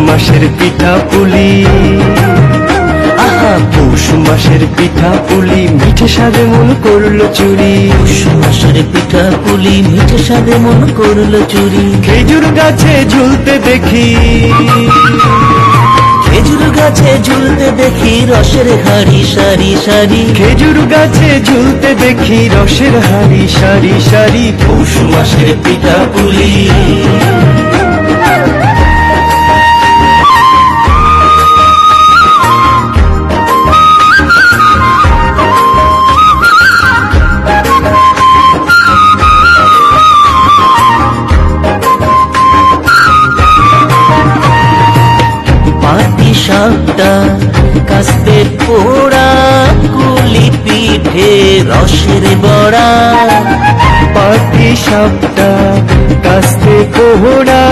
মাসের পিঠা পুলি, আহা পৌষ মাসের পিঠা পুলি, মিঠে স্বাদে মন করলো চুরি। পৌষ মাসের পিঠা পুলি, মিঠে স্বাদে মন করলো চুরি। খেজুর গাছে ঝুলতে দেখি, খেজুর গাছে ঝুলতে দেখি রসের হাড়ি সারি সারি। খেজুর গাছে ঝুলতে দেখি রসের হাড়ি সারি সারি। পৌষ মাসের পিঠা পুলি, সাপটা কাস্তে পোড়া, কুলি পিঠে রসের বড়া। পাটি সাপটা কাস্তে পোড়া,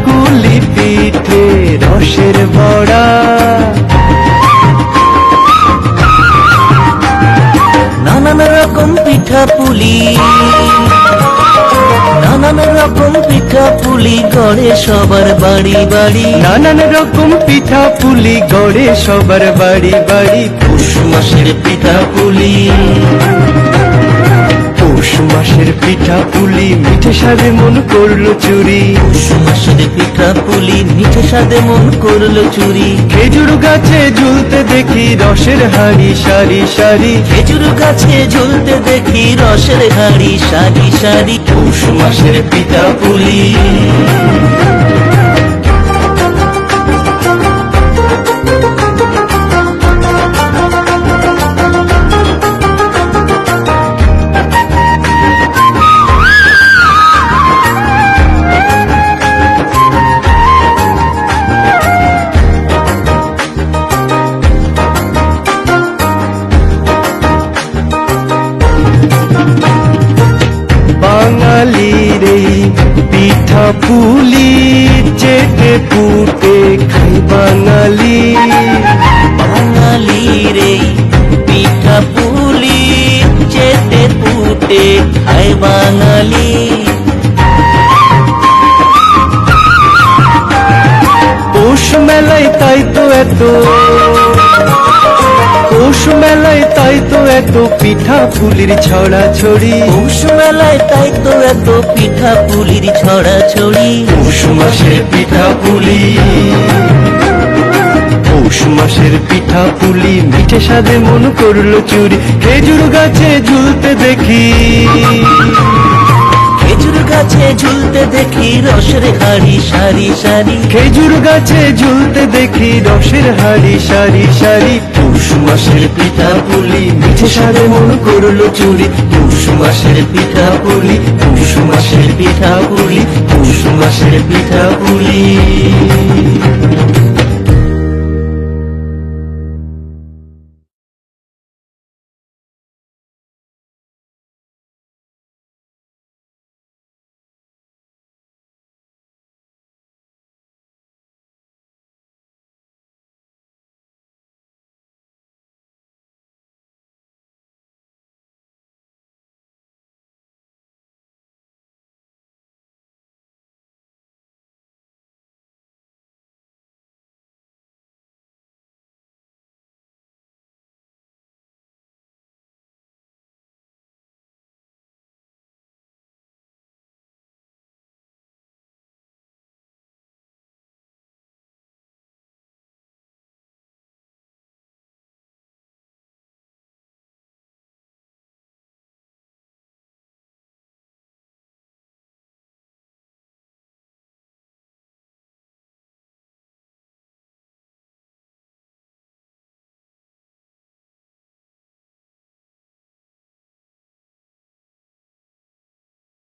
কুলি পিঠে রসের বড়া। নানান রকম পিঠা পুলি, নানান রকম পিঠা পুলি গড়ে সবার বাড়ি বাড়ি। নানান রকম পিঠা পুলি গড়ে সবার বাড়ি বাড়ি। পৌষ মাসের পিঠা পুলি, পৌষ মাসের পিঠা পুলি, মিঠে স্বাদে মন করলো চুরি। পৌষ মাসের পিঠা পুলি, মিঠে স্বাদে মন করলো চুরি। খেজুর গাছে ঝুলতে দেখি রসের হাড়ি সারি সারি। খেজুর গাছে ঝুলতে দেখি রসের হাড়ি সারি সারি। পৌষ মাসের পিঠা পুলি, বাঙালির এই পিঠা পুলি, চেটে পুটে খাই বাঙালি। বাঙালির এই পিঠা পুলি, চেটে পুটে খায় বাঙালি। পৌষ মেলায় তাই তো এত, পৌষ মেলায় তাই তো এত পিঠা পুলির ছড়া ছড়ি। পৌষ মেলায় তাই তো এত পিঠা পুলির ছড়া ছড়ি। পৌষ মাসের পিঠা পুলি, পৌষ মাসের পিঠা পুলি, মিঠে স্বাদে মন করলো চুরি। খেজুর গাছে ঝুলতে দেখি, খেজুর গাছে ঝুলতে দেখি রসের হাড়ি সারি সারি। খেজুর গাছে ঝুলতে দেখি রসের হাড়ি সারি সারি। পৌষ মাসের পিঠা পুলি, মিঠে স্বাদে মন করলো চুরি। পৌষ মাসের পিঠা পুলি, পৌষ মাসের পিঠা পুলি, পৌষ মাসের পিঠা পুলি।